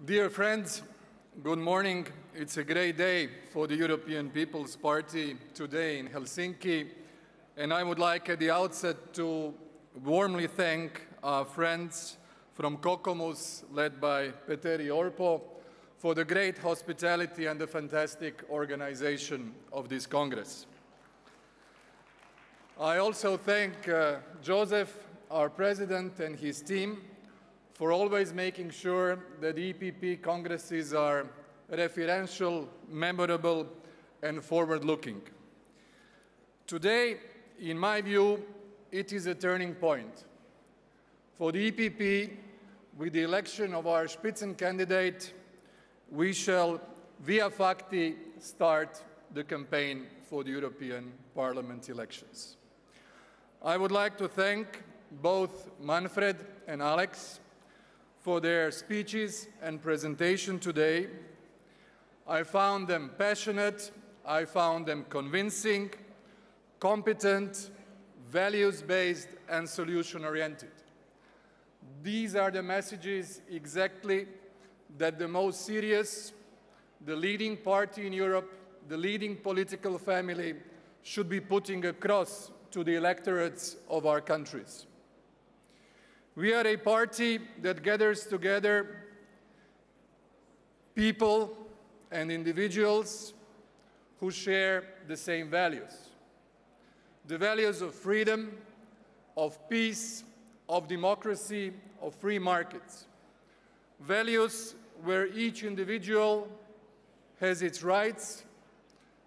Dear friends, good morning. It's a great day for the European People's Party today in Helsinki, and I would like at the outset to warmly thank our friends from Kokoomus, led by Petteri Orpo, for the great hospitality and the fantastic organization of this Congress. I also thank Joseph, our president, and his team for always making sure that EPP congresses are referential, memorable, and forward-looking. Today, in my view, it is a turning point. For the EPP, with the election of our Spitzencandidate, we shall, via facti, start the campaign for the European Parliament elections. I would like to thank both Manfred and Alex for their speeches and presentation today. I found them passionate, I found them convincing, competent, values-based, and solution-oriented. These are the messages exactly that the most serious, the leading party in Europe, the leading political family should be putting across to the electorates of our countries. We are a party that gathers together people and individuals who share the same values. The values of freedom, of peace, of democracy, of free markets. Values where each individual has its rights,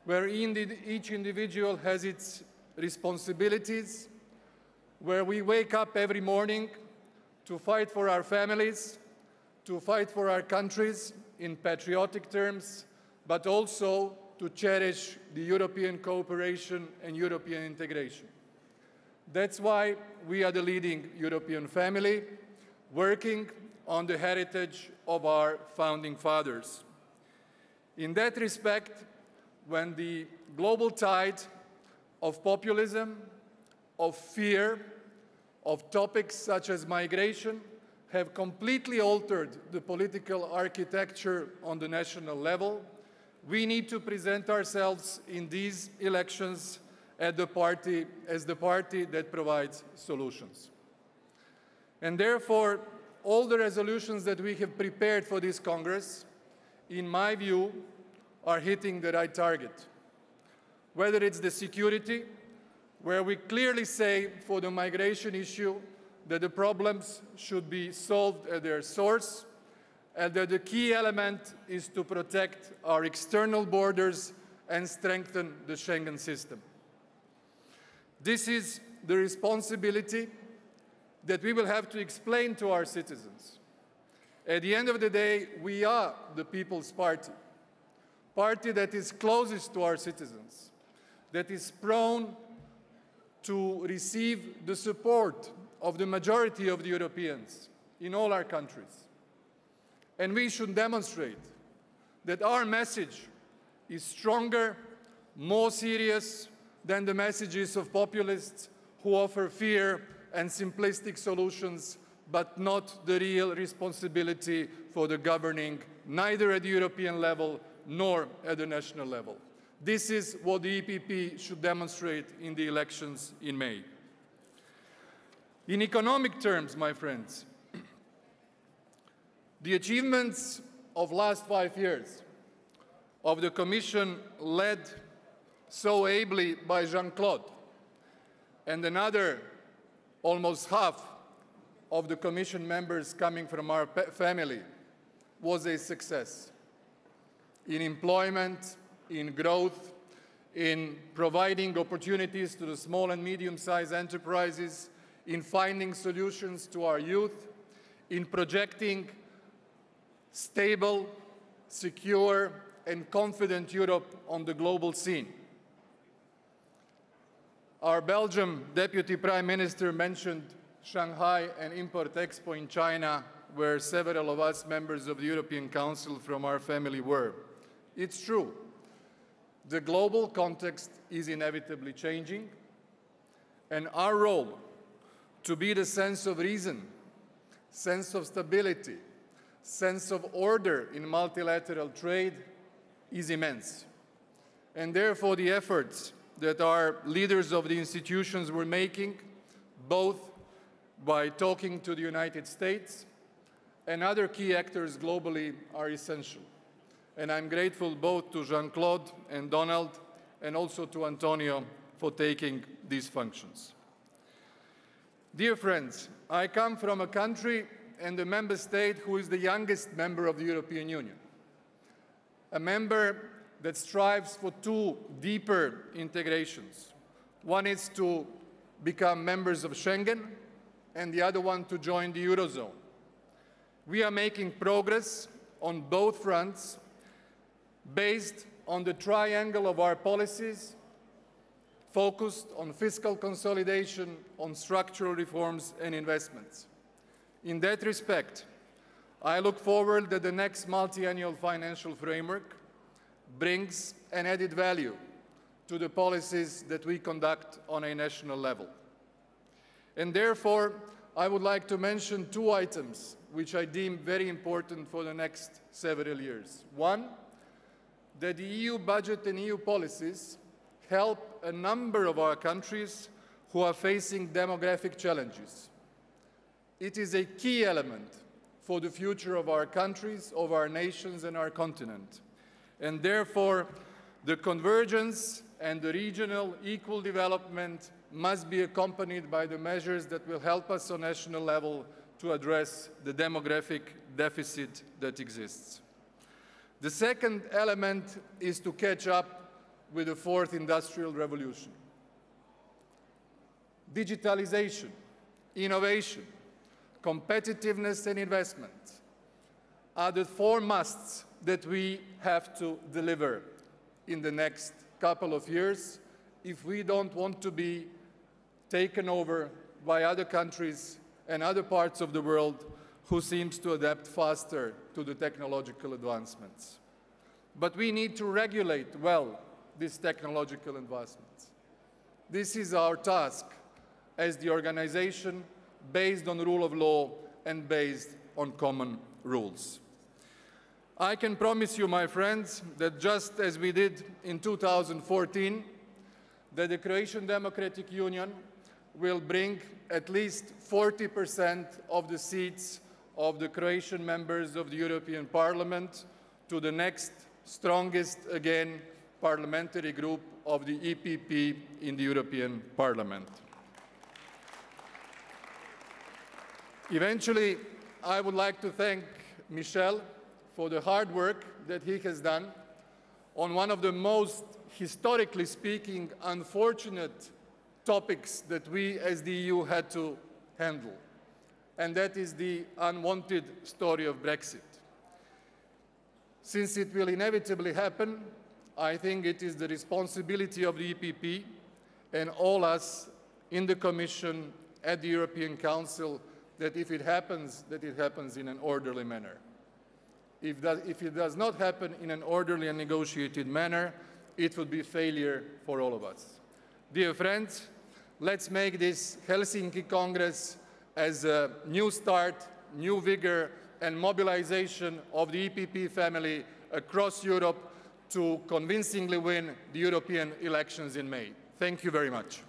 where each individual has its responsibilities, where we wake up every morning to fight for our families, to fight for our countries in patriotic terms, but also to cherish the European cooperation and European integration. That's why we are the leading European family, working on the heritage of our founding fathers. In that respect, when the global tide of populism, of fear, of topics such as migration have completely altered the political architecture on the national level, we need to present ourselves in these elections as the party that provides solutions. And therefore, all the resolutions that we have prepared for this Congress, in my view, are hitting the right target. Whether it's the security, where we clearly say for the migration issue that the problems should be solved at their source, and that the key element is to protect our external borders and strengthen the Schengen system. This is the responsibility that we will have to explain to our citizens. At the end of the day, we are the People's Party, party that is closest to our citizens, that is prone to receive the support of the majority of the Europeans in all our countries. And we should demonstrate that our message is stronger, more serious than the messages of populists who offer fear and simplistic solutions, but not the real responsibility for the governing, neither at the European level nor at the national level. This is what the EPP should demonstrate in the elections in May. In economic terms, my friends, the achievements of last 5 years of the Commission led so ably by Jean-Claude and another almost half of the Commission members coming from our family was a success in employment, in growth, in providing opportunities to the small and medium-sized enterprises, in finding solutions to our youth, in projecting stable, secure, and confident Europe on the global scene. Our Belgian Deputy Prime Minister mentioned Shanghai and Import Expo in China, where several of us members of the European Council from our family were. It's true. The global context is inevitably changing, and our role to be the sense of reason, sense of stability, sense of order in multilateral trade is immense. And therefore, the efforts that our leaders of the institutions were making, both by talking to the United States and other key actors globally, are essential. And I'm grateful both to Jean-Claude and Donald, and also to Antonio for taking these functions. Dear friends, I come from a country and a member state who is the youngest member of the European Union, a member that strives for two deeper integrations. One is to become members of Schengen, and the other one to join the Eurozone. We are making progress on both fronts based on the triangle of our policies, focused on fiscal consolidation, on structural reforms and investments. In that respect, I look forward that the next multi-annual financial framework brings an added value to the policies that we conduct on a national level. And therefore, I would like to mention two items which I deem very important for the next several years. One, that the EU budget and EU policies help a number of our countries who are facing demographic challenges. It is a key element for the future of our countries, of our nations and our continent. And therefore, the convergence and the regional equal development must be accompanied by the measures that will help us on national level to address the demographic deficit that exists. The second element is to catch up with the fourth industrial revolution. Digitalization, innovation, competitiveness and investment are the four musts that we have to deliver in the next couple of years if we don't want to be taken over by other countries and other parts of the world who seems to adapt faster to the technological advancements. But we need to regulate well these technological advancements. This is our task as the organization based on rule of law and based on common rules. I can promise you, my friends, that just as we did in 2014, that the Croatian Democratic Union will bring at least 40% of the seats of the Croatian members of the European Parliament to the next strongest, again, parliamentary group of the EPP in the European Parliament. Eventually, I would like to thank Michel for the hard work that he has done on one of the most, historically speaking, unfortunate topics that we as the EU had to handle, and that is the unwanted story of Brexit. Since it will inevitably happen, I think it is the responsibility of the EPP and all us in the Commission, at the European Council, that if it happens, that it happens in an orderly manner. If it does not happen in an orderly and negotiated manner, it would be failure for all of us. Dear friends, let's make this Helsinki Congress as a new start, new vigor, and mobilization of the EPP family across Europe to convincingly win the European elections in May. Thank you very much.